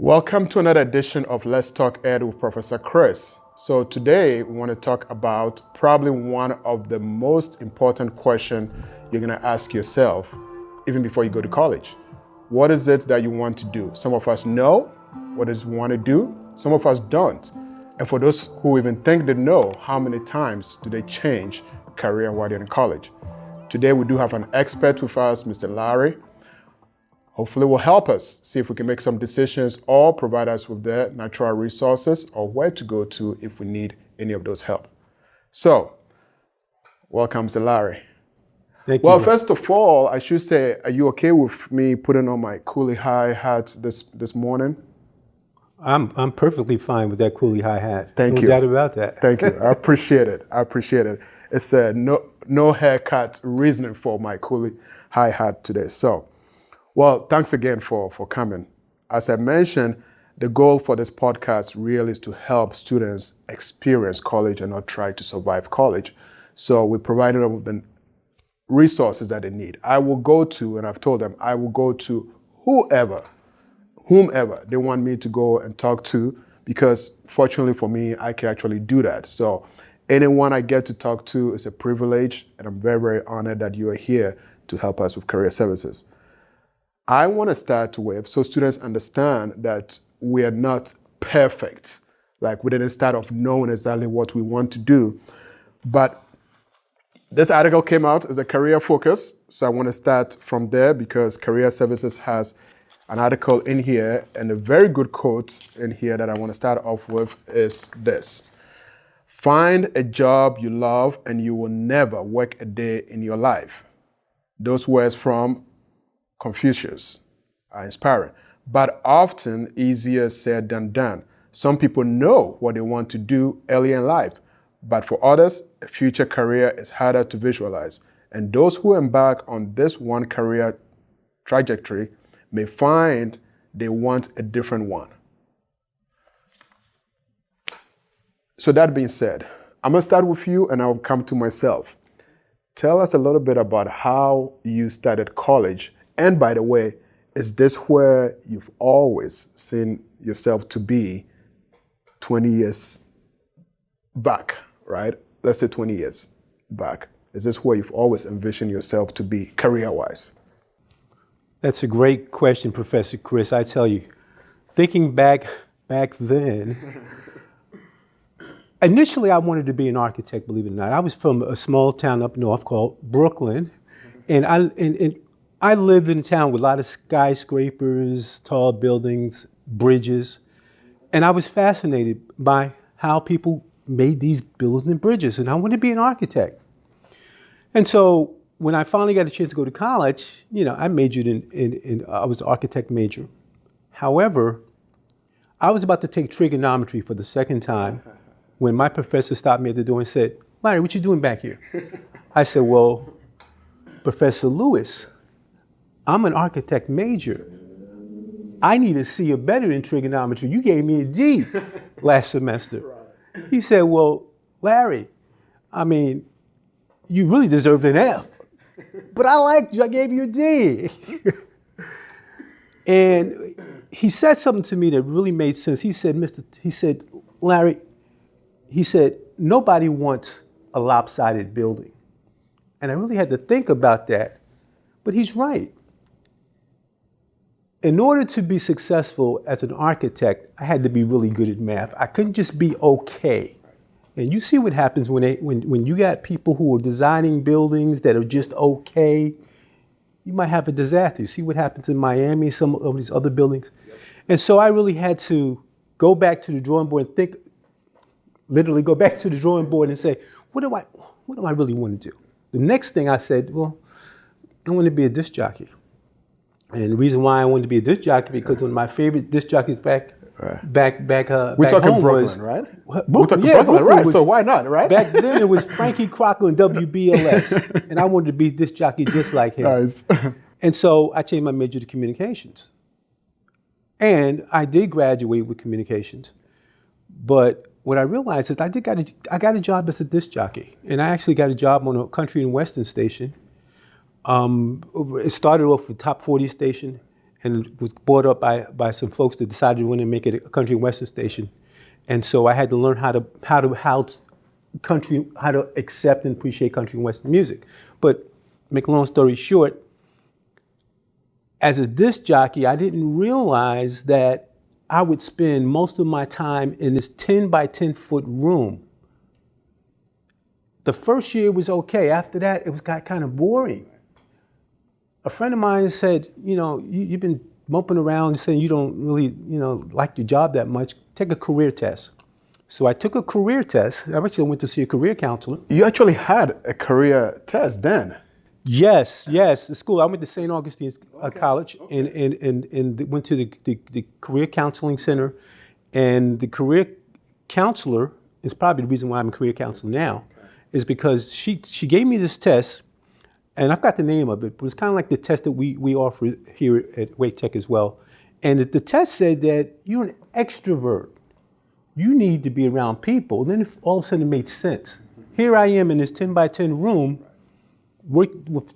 Welcome to another edition of Let's Talk Ed with Professor Chris. So today we want to talk about probably one of the most important questions you're going to ask yourself even before you go to college. What is it that you want to do? Some of us know what it is we want to do. Some of us don't. And for those who even think they know, how many times do they change career while they're in college? Today we do have an expert with us, Mr. Larry. Hopefully will help us see if we can make some decisions or provide us with the natural resources or where to go to if we need any of those help. So, welcome, Mr. Larry. Thank you. Well, first of all, I should say, are you okay with me putting on my coolie high hat this morning? I'm perfectly fine with that coolie high hat. Thank you. No doubt about that. Thank you. I appreciate it. It's a no haircut reasoning for my coolie high hat today. So, well, thanks again for coming. As I mentioned, the goal for this podcast really is to help students experience college and not try to survive college. So we provided them with the resources that they need. I will go to, and I've told them, I will go to whomever they want me to go and talk to, because fortunately for me, I can actually do that. So anyone I get to talk to is a privilege, and I'm very, very honored that you are here to help us with career services. I want to start with, so students understand that we are not perfect. Like we didn't start off knowing exactly what we want to do. But this article came out as a career focus. So I want to start from there because Career Services has an article in here, and a very good quote in here that I want to start off with is this: find a job you love and you will never work a day in your life. Those words from Confucius are inspiring, but often easier said than done. Some people know what they want to do early in life, but for others, a future career is harder to visualize. And those who embark on this one career trajectory may find they want a different one. So that being said, I'm going to start with you and I'll come to myself. Tell us a little bit about how you started college. And by the way, is this where you've always seen yourself to be 20 years back, right? Let's say 20 years back. Is this where you've always envisioned yourself to be career-wise? That's a great question, Professor Chris. I tell you, thinking back then, initially I wanted to be an architect, believe it or not. I was from a small town up north called Brooklyn, and I lived in a town with a lot of skyscrapers, tall buildings, bridges, and I was fascinated by how people made these buildings and bridges, and I wanted to be an architect. And so when I finally got a chance to go to college, I majored I was an architect major. However, I was about to take trigonometry for the second time when my professor stopped me at the door and said, "Larry, what you doing back here?" I said, "Well, Professor Lewis, I'm an architect major. I need a C or better in trigonometry. You gave me a D last semester." Right. He said, "Well, Larry, you really deserved an F. But I liked you, I gave you a D." And he said something to me that really made sense. He said, "Larry," he said, "nobody wants a lopsided building." And I really had to think about that. But he's right. In order to be successful as an architect, I had to be really good at math. I couldn't just be okay. And you see what happens when you got people who are designing buildings that are just okay, you might have a disaster. You see what happens in Miami, some of these other buildings. Yep. And so I really had to go back to the drawing board and literally go back to the drawing board and say, what do I really want to do? The next thing I said, well, I want to be a disc jockey. And the reason why I wanted to be a disc jockey because one of my favorite disc jockeys back we're talking Brooklyn, right? Brooklyn, Brooklyn, right? So why not, right? Back then it was Frankie Crocker and WBLS, and I wanted to be disc jockey just like him. Nice. And so I changed my major to communications, and I did graduate with communications. But what I realized is I got a job as a disc jockey, and I actually got a job on a country and western station. It started off with top 40 station, and was brought up by some folks that decided to want to make it a country and western station. And so I had to learn how to accept and appreciate country and western music. But make a long story short, as a disc jockey, I didn't realize that I would spend most of my time in this 10 by 10 foot room. The first year was okay. After that, it got kind of boring. A friend of mine said, you've been bumping around saying you don't really, like your job that much. Take a career test. So I took a career test. I actually went to see a career counselor. You actually had a career test then? Yes. The school. I went to St. Augustine's College and went to the career counseling center. And the career counselor is probably the reason why I'm a career counselor now, is because she gave me this test, and I've got the name of it, but it's kind of like the test that we offer here at Wake Tech as well. And the test said that you're an extrovert. You need to be around people. And then all of a sudden it made sense. Here I am in this 10 by 10 room with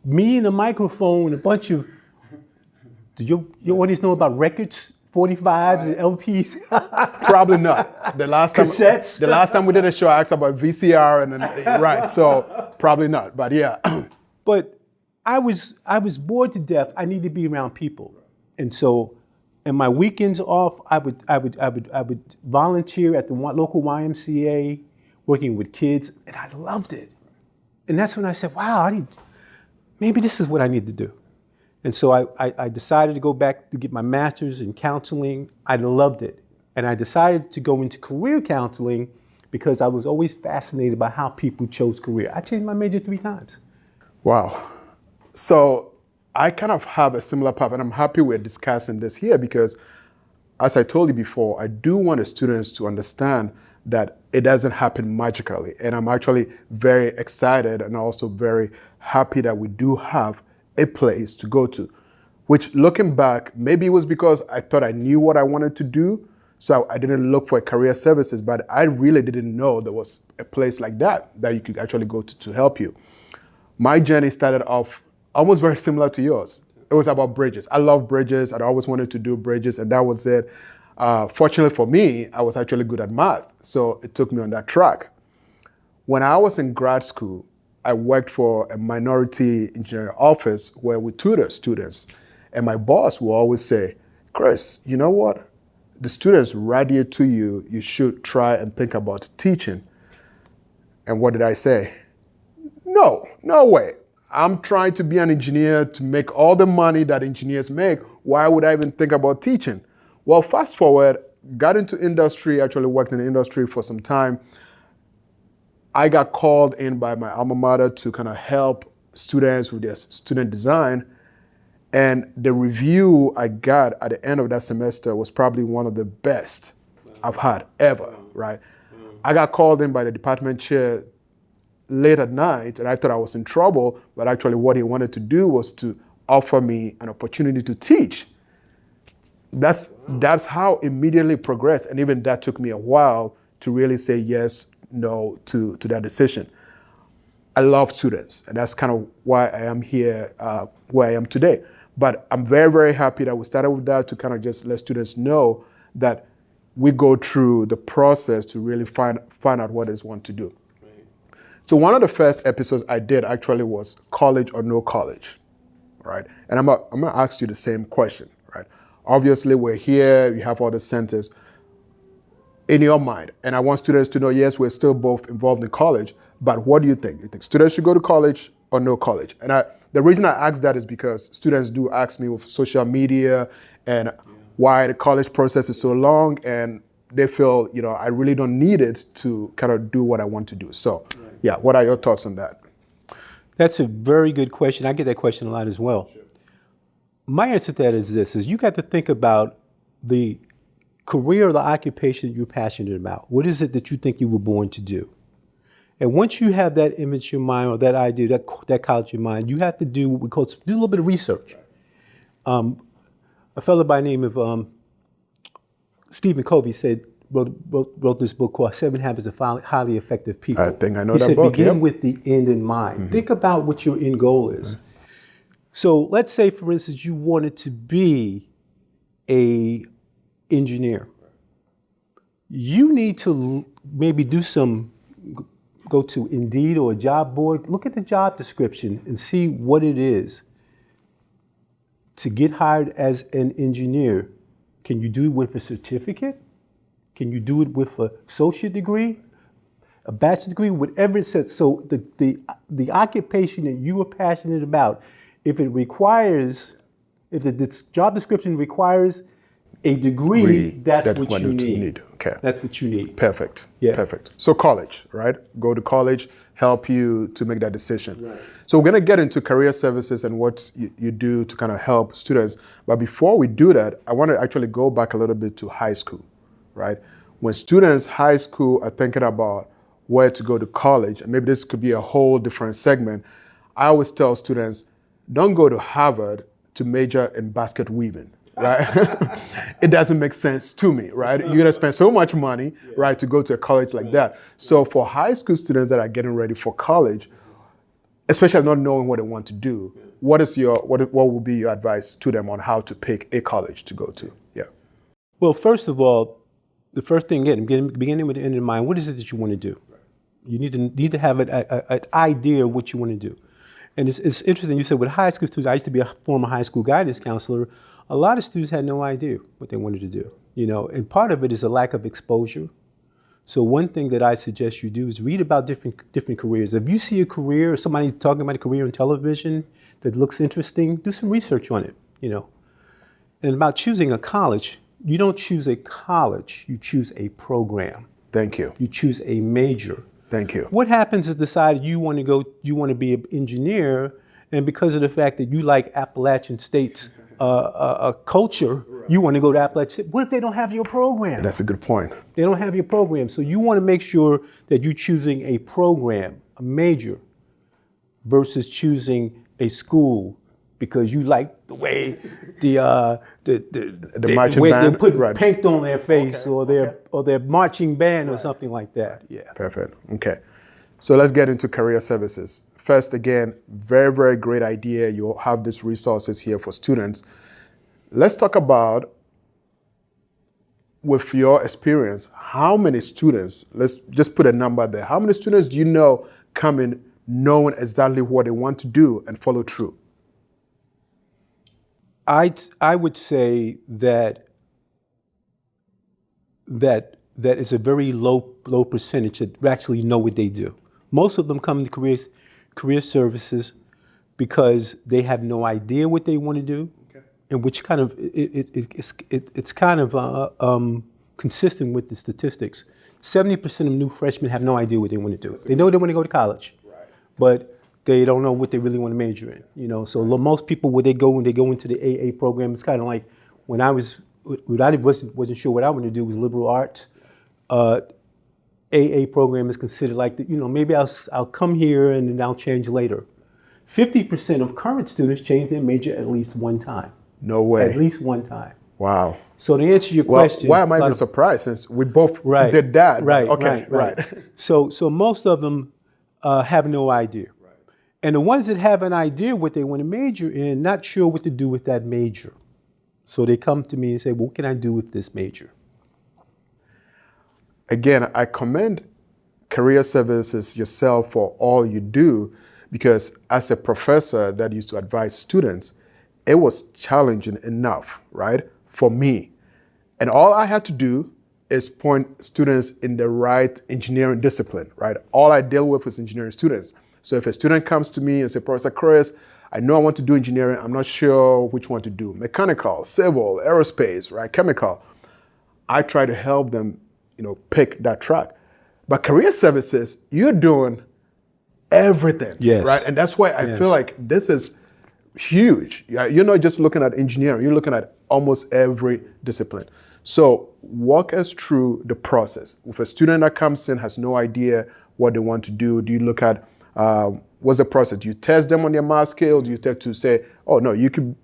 me and a microphone and a bunch of, do your audience know about records? 45s and LPs? Probably not. Cassettes? The last time we did a show, I asked about VCR and then, right, so probably not, but yeah. But I was bored to death. I need to be around people. And so, in my weekends off, I would volunteer at the local YMCA, working with kids, and I loved it. And that's when I said, wow, maybe this is what I need to do. And so I decided to go back to get my master's in counseling. I loved it. And I decided to go into career counseling because I was always fascinated by how people chose career. I changed my major 3 times. Wow. So I kind of have a similar path, and I'm happy we're discussing this here because, as I told you before, I do want the students to understand that it doesn't happen magically. And I'm actually very excited and also very happy that we do have a place to go to, which, looking back, maybe it was because I thought I knew what I wanted to do, so I didn't look for career services, but I really didn't know there was a place like that you could actually go to help you. My journey started off almost very similar to yours. It was about bridges. I love bridges. I'd always wanted to do bridges, and that was it. Fortunately for me, I was actually good at math, so it took me on that track. When I was in grad school, I worked for a minority engineering office where we tutor students. And my boss will always say, Chris, you know what? The students radiate to you. You should try and think about teaching. And what did I say? No way. I'm trying to be an engineer to make all the money that engineers make. Why would I even think about teaching? Well, fast forward, got into industry, actually worked in the industry for some time. I got called in by my alma mater to kind of help students with their student design. And the review I got at the end of that semester was probably one of the best I've had ever, right? I got called in by the department chair late at night, and I thought I was in trouble, but actually what he wanted to do was to offer me an opportunity to teach. That's how immediately progressed, and even that took me a while to really say yes, no to that decision. I love students, and that's kind of why I am here where I am today. But I'm very, very happy that we started with that to kind of just let students know that we go through the process to really find out what they want to do. Right. So one of the first episodes I did actually was college or no college, right? And I'm gonna ask you the same question, right? Obviously, we're here, you have all the centers in your mind. And I want students to know, yes, we're still both involved in college, but what do you think? You think students should go to college or no college? And the reason I ask that is because students do ask me with social media and why the college process is so long, and they feel, I really don't need it to kind of do what I want to do. So, yeah, what are your thoughts on that? That's a very good question. I get that question a lot as well. Sure. My answer to that is this, is you got to think about the career or the occupation you're passionate about. What is it that you think you were born to do? And once you have that image in mind or that idea, that college in mind, you have to do what we call, do a little bit of research. A fellow by the name of Stephen Covey wrote this book called 7 Habits of Highly Effective People. I think I know he that said, book. Begin with the end in mind. Mm-hmm. Think about what your end goal is. Mm-hmm. So let's say, for instance, you wanted to be a engineer, you need to maybe go to Indeed or a job board, look at the job description and see what it is to get hired as an engineer. Can you do it with a certificate? Can you do it with an associate degree, a bachelor's degree, whatever it says? So the occupation that you are passionate about, if the job description requires a degree, that's what you need. Okay. That's what you need. Perfect. Yeah. Perfect. So college, right? Go to college, help you to make that decision. Right. So we're going to get into career services and what you do to kind of help students. But before we do that, I want to actually go back a little bit to high school, right? When students high school are thinking about where to go to college, and maybe this could be a whole different segment, I always tell students, don't go to Harvard to major in basket weaving. Right? It doesn't make sense to me, right? You're gonna spend so much money, right, to go to a college like that. So for high school students that are getting ready for college, especially not knowing what they want to do, what would be your advice to them on how to pick a college to go to? Yeah. Well, first of all, the first thing, beginning with the end in mind, what is it that you want to do? You need to have an idea of what you want to do. And it's interesting, you said with high school students, I used to be a former high school guidance counselor. A lot of students had no idea what they wanted to do, and part of it is a lack of exposure. So one thing that I suggest you do is read about different careers. If you see a career or somebody talking about a career on television that looks interesting, do some research on it, And about choosing a college, you don't choose a college, you choose a program. Thank you. You choose a major. Thank you. What happens is decide you want to be an engineer, and because of the fact that you like Appalachian State's culture, you want to go to Appalachian State. What if they don't have your program? That's a good point. They don't have your program. So you want to make sure that you're choosing a program, a major, versus choosing a school because you like the way the marching band, they put paint on their face, or their marching band or something like that. Yeah. Perfect. Okay. So let's get into career services. First, again, very, very great idea. You'll have these resources here for students. Let's talk about, with your experience, how many students, let's just put a number there, how many students do you know come in knowing exactly what they want to do and follow through? I would say that is a very low percentage that actually know what they do. Most of them come to career services because they have no idea what they want to do, and which kind of it's kind of consistent with the statistics. 70% of new freshmen have no idea what they want to do. They know they want to go to college, but they don't know what they really want to major in. So most people, when they go into the AA program, it's kind of like when I wasn't sure what I wanted to do was liberal arts. AA program is considered like maybe I'll come here and then I'll change later. 50% of current students change their major at least one time. No way. At least one time. Wow. So to answer your question, why am I even surprised since we both did that? Right. Okay. Right. So most of them have no idea. Right. And the ones that have an idea what they want to major in, not sure what to do with that major. So they come to me and say, well, what can I do with this major? Again, I commend career services yourself for all you do, because as a professor that used to advise students, it was challenging enough, right, for me. And all I had to do is point students in the right engineering discipline, right? All I deal with is engineering students. So if a student comes to me and says, Professor Chris, I know I want to do engineering, I'm not sure which one to do, mechanical, civil, aerospace, right, chemical, I try to help them pick that track. But career services, you're doing everything, right? And that's why I feel like this is huge. You're not just looking at engineering, you're looking at almost every discipline. So walk us through the process. If a student that comes in has no idea what they want to do you look at, what's the process? Do you test them on their math scale? Do you test to say, oh no, you could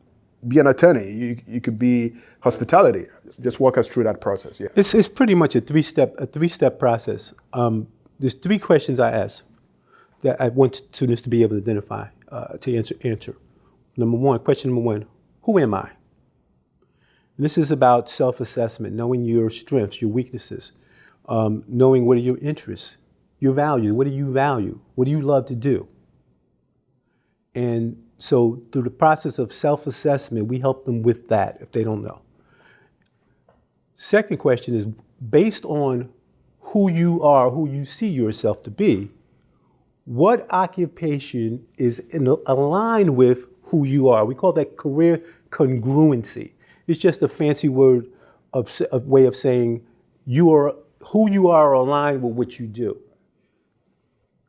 be an attorney, you could be hospitality? Just walk us through that process. Yeah. It's pretty much a three-step process. There's three questions I ask that I want students to be able to identify, to answer. Question number one, who am I? This is about self-assessment, knowing your strengths, your weaknesses, knowing what are your interests, your values. What do you value? What do you love to do? And so through the process of self-assessment, we help them with that if they don't know. Second question is, based on who you are, who you see yourself to be, what occupation is aligned with who you are? We call that career congruency. It's just a fancy word a way of saying who you are aligned with what you do.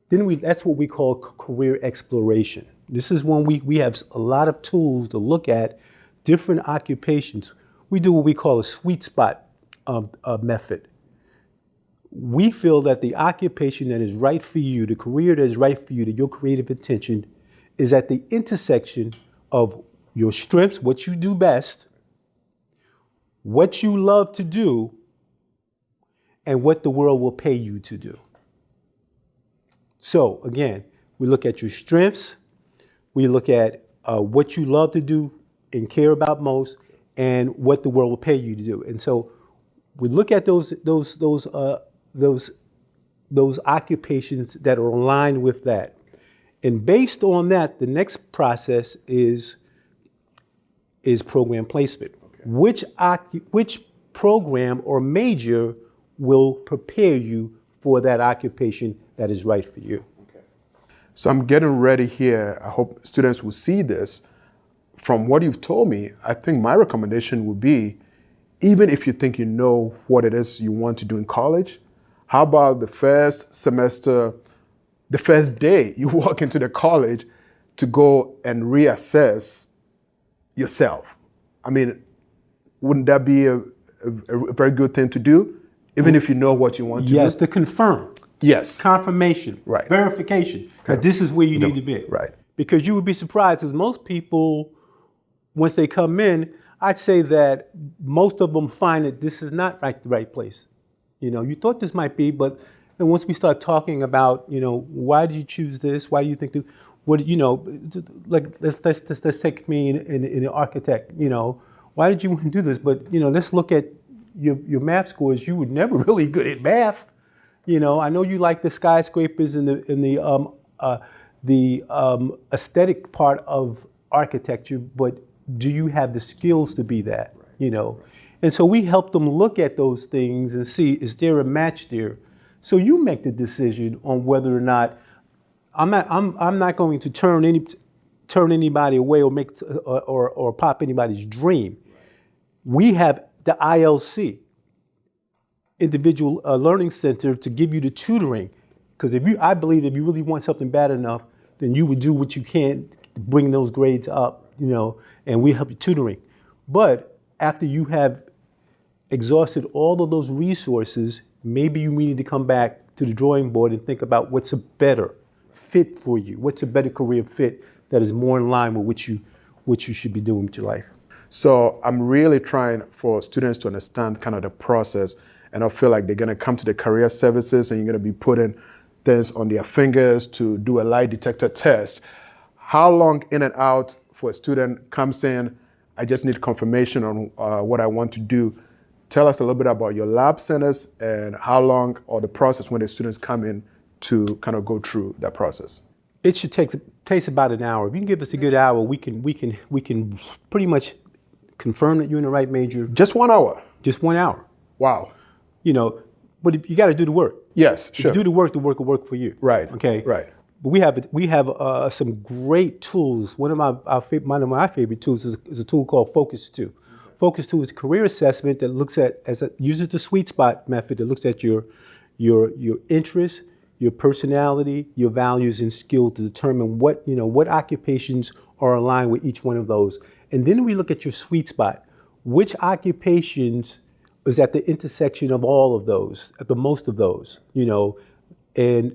Then that's what we call career exploration. This is when we have a lot of tools to look at different occupations. We do what we call a sweet spot method. We feel that the occupation that is right for you, the career that is right for you, your creative intention, is at the intersection of your strengths, what you do best, what you love to do, and what the world will pay you to do. So again, we look at your strengths, we look at what you love to do and care about most, and what the world will pay you to do. And so we look at those occupations that are aligned with that. And based on that, the next process is program placement. Okay. Which program or major will prepare you for that occupation that is right for you. Okay. So I'm getting ready here. I hope students will see this. From what you've told me, I think my recommendation would be, even if you think you know what it is you want to do in college, how about the first semester, the first day you walk into the college, to go and reassess yourself? I mean, wouldn't that be a very good thing to do, even if you know what you want to do? Yes, to confirm. Yes. Confirmation. Right. Verification. That this is where you need to be. Right. Because you would be surprised, because most people, once they come in, I'd say that most of them find that this is not the right place. You know, you thought this might be, but then once we start talking about, you know, why do you choose this? Why do you think this? What, you know, like let's take me in an architect. You know, why did you want to do this? But you know, let's look at your math scores. You were never really good at math. You know, I know you like the skyscrapers and the aesthetic part of architecture, but do you have the skills to be that? Right. You know, and so we help them look at those things and see, is there a match there? So you make the decision on whether or not I'm not going to turn anybody away or make or pop anybody's dream. We have the ILC, Individual Learning Center, to give you the tutoring. Because I believe if you really want something bad enough, then you would do what you can to bring those grades up, you know, and we help you tutoring. But after you have exhausted all of those resources, maybe you need to come back to the drawing board and think about what's a better fit for you. What's a better career fit that is more in line with what you should be doing with your life. So I'm really trying for students to understand kind of the process, and I feel like they're going to come to the career services and you're going to be putting things on their fingers to do a lie detector test. How long in and out for a student comes in, I just need confirmation on what I want to do? Tell us a little bit about your lab centers and how long, or the process when the students come in to kind of go through that process. It should takes about an hour. If you can give us a good hour, we can pretty much confirm that you're in the right major. Just 1 hour? Just 1 hour. Wow. You know, but you got to do the work. Yes, sure. If you do the work will work for you. Right. Okay. Right. But we have some great tools. One of my favorite tools is a tool called Focus 2. Focus 2 is a career assessment that looks at uses the sweet spot method that looks at your interests, your personality, your values and skill to determine what occupations are aligned with each one of those. And then we look at your sweet spot. Which occupations is at the intersection of all of those, at the most of those, you know, and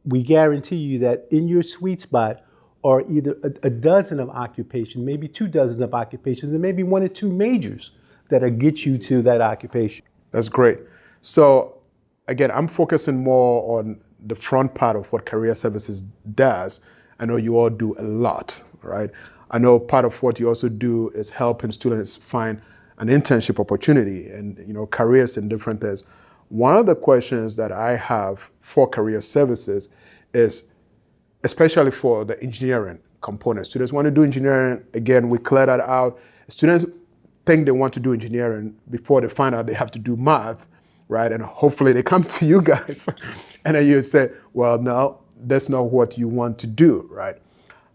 we guarantee you that in your sweet spot are either a dozen of occupations, maybe 2 dozen of occupations, and maybe 1 or 2 majors that'll get you to that occupation. That's great. So again, I'm focusing more on the front part of what career services does. I know you all do a lot, right? I know part of what you also do is helping students find an internship opportunity and careers in different things. One of the questions that I have for career services is, especially for the engineering component, students want to do engineering. Again, we clear that out. Students think they want to do engineering before they find out they have to do math, right? And hopefully they come to you guys and then you say, well, no, that's not what you want to do, right?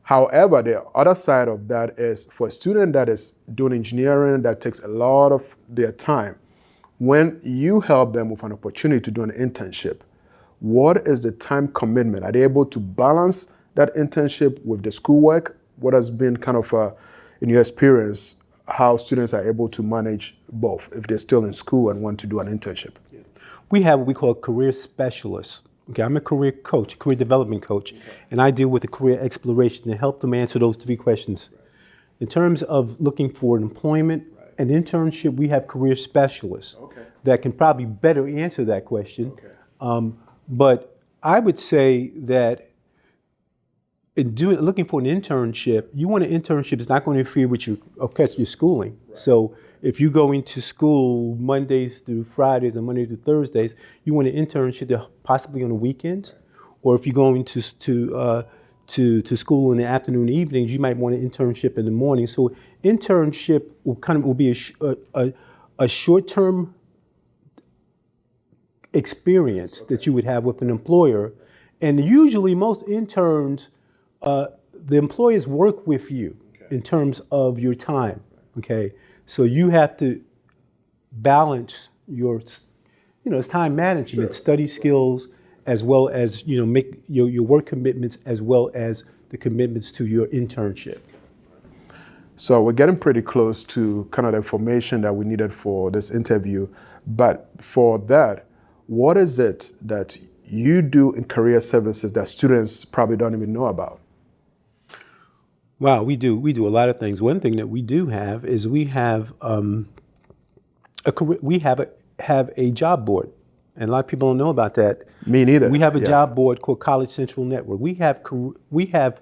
However, the other side of that is for a student that is doing engineering that takes a lot of their time, when you help them with an opportunity to do an internship, what is the time commitment? Are they able to balance that internship with the schoolwork? What has been kind of, in your experience, how students are able to manage both if they're still in school and want to do an internship? We have what we call career specialists. Okay, I'm a career coach, career development coach, and I deal with the career exploration to help them answer those three questions. In terms of looking for an employment, an internship, we have career specialists that can probably better answer that question. But I would say that in looking for an internship, you want an internship that's not going to interfere with your schooling. So if you go into school Mondays through Fridays and Monday through Thursdays, you want an internship that possibly on the weekends. Or if you're going to school in the afternoon and evenings, you might want an internship in the morning. So internship will be a short-term experience that you would have with an employer. And usually most interns, the employers work with you in terms of your time, okay? So you have to balance your, it's time management, study skills, as well as, make your work commitments as well as the commitments to your internship. So we're getting pretty close to kind of the information that we needed for this interview. But for that, what is it that you do in career services that students probably don't even know about? Wow, we do a lot of things. One thing that we do have is we have a job board, and a lot of people don't know about that. Me neither. We have a job board called College Central Network. We have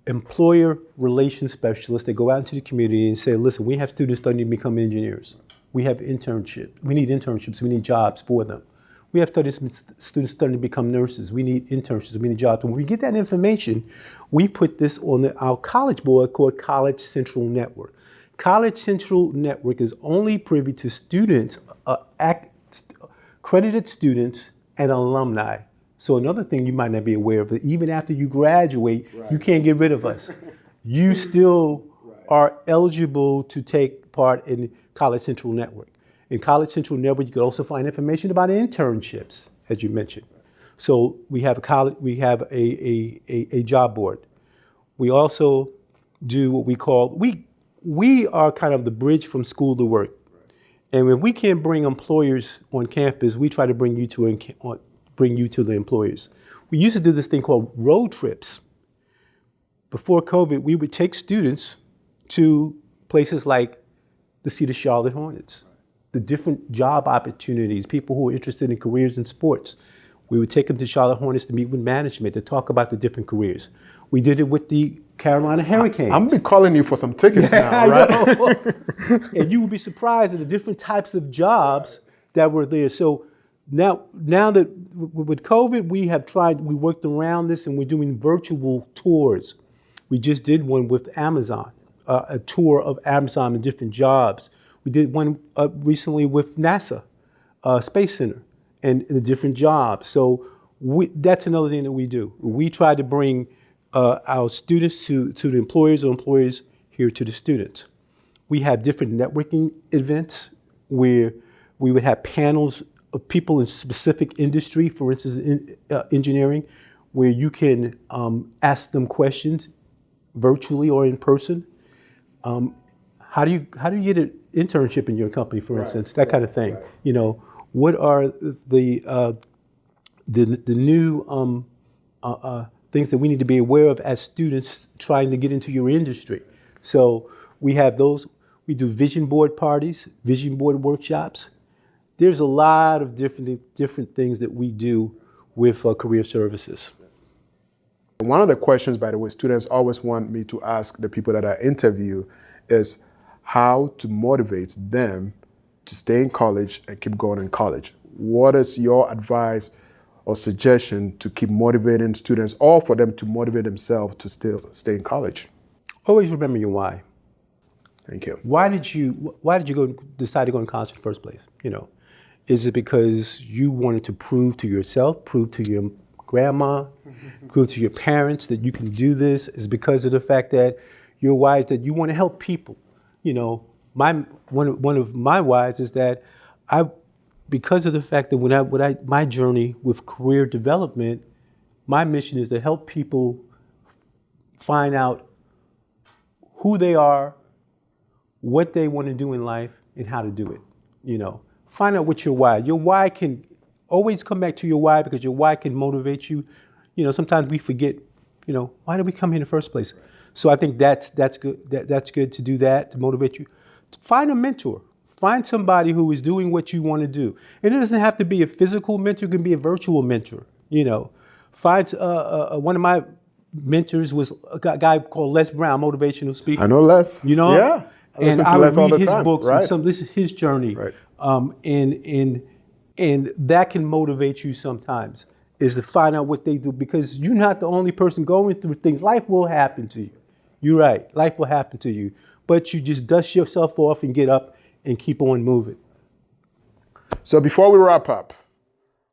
employer relations specialists that go out into the community and say, listen, we have students starting to become engineers. We have internships. We need internships. We need jobs for them. We have students starting to become nurses. We need internships. We need jobs. When we get that information, we put this on our college board called College Central Network. College Central Network is only privy to students, accredited students, and alumni. So another thing you might not be aware of, that even after you graduate, you can't get rid of us. You still are eligible to take part in College Central Network. In College Central Network, you can also find information about internships, as you mentioned. So we have a job board. We also do what we call, we are kind of the bridge from school to work. And if we can't bring employers on campus, we try to bring you to the employers. We used to do this thing called road trips. Before COVID, we would take students to places like to see the Charlotte Hornets, the different job opportunities, people who are interested in careers in sports. We would take them to Charlotte Hornets to meet with management, to talk about the different careers. We did it with the Carolina Hurricanes. I'm be calling you for some tickets now, right? And you would be surprised at the different types of jobs that were there. So now that with COVID, we worked around this and we're doing virtual tours. We just did one with Amazon, a tour of Amazon and different jobs. We did one recently with NASA Space Center and the different jobs. So that's another thing that we do. We try to bring our students to the employers or employers here to the students. We have different networking events where we would have panels of people in specific industry, for instance, in engineering, where you can ask them questions virtually or in person. How do you get an internship in your company, for instance? That kind of thing. What are the new things that we need to be aware of as students trying to get into your industry? So we have those. We do vision board parties, vision board workshops. There's a lot of different things that we do with career services. One of the questions, by the way, students always want me to ask the people that I interview is, how to motivate them to stay in college and keep going in college. What is your advice or suggestion to keep motivating students or for them to motivate themselves to still stay in college? Always remember your why. Thank you. Why did you decide to go in college in the first place? Is it because you wanted to prove to yourself, prove to your grandma, prove to your parents that you can do this? Is it because of the fact that your why is that you want to help people? One of my whys is that because of the fact that my journey with career development, my mission is to help people find out who they are, what they want to do in life, and how to do it. Find out what your why. Your why can always come back to your why, because your why can motivate you. Sometimes we forget, why did we come here in the first place? So I think that's good. That's good to do that, to motivate you. Find a mentor. Find somebody who is doing what you want to do. And it doesn't have to be a physical mentor. It can be a virtual mentor. Find one of my mentors was a guy called Les Brown, motivational speaker. I know Les. Yeah. And I would read his books, right? And this is his journey. Right. And that can motivate you sometimes, is to find out what they do, because you're not the only person going through things. Life will happen to you. You're right. Life will happen to you. But you just dust yourself off and get up and keep on moving. So before we wrap up,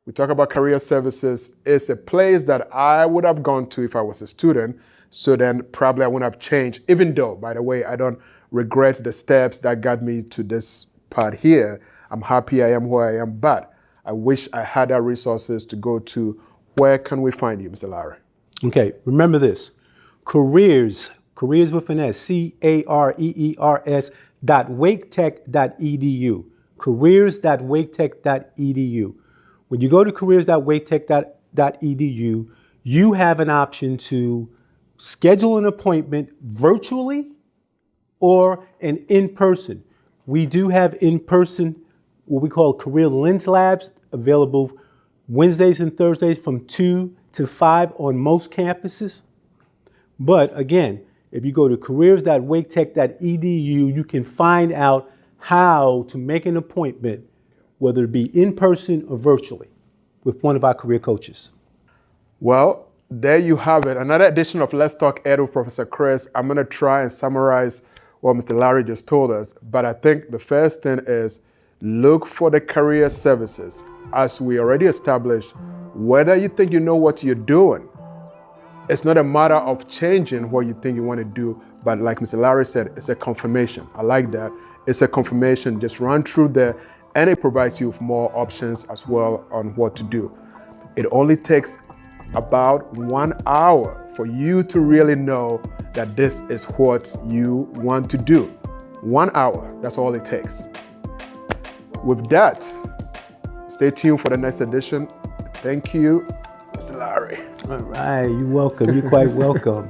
we talk about career services. It's a place that I would have gone to if I was a student. So then probably I wouldn't have changed, even though, by the way, I don't regret the steps that got me to this part here. I'm happy I am where I am, but I wish I had the resources to go to. Where can we find you, Mr. Larry? Okay, remember this. Careers with an S, careers.waketech.edu. Careers.waketech.edu. When you go to careers.waketech.edu, you have an option to schedule an appointment virtually or an in-person. We do have in-person, what we call Career Lens Labs, available Wednesdays and Thursdays from 2 to 5 on most campuses. But again, if you go to careers.waketech.edu, you can find out how to make an appointment, whether it be in person or virtually, with one of our career coaches. Well, there you have it. Another edition of Let's Talk Ed with Professor Chris. I'm going to try and summarize what Mr. Larry just told us. But I think the first thing is look for the career services. As we already established, whether you think you know what you're doing, it's not a matter of changing what you think you want to do, but like Mr. Larry said, it's a confirmation. I like that. It's a confirmation. Just run through there, and it provides you with more options as well on what to do. It only takes about 1 hour for you to really know that this is what you want to do. 1 hour, that's all it takes. With that, stay tuned for the next edition. Thank you, Mr. Larry. All right, you're welcome. You're quite welcome.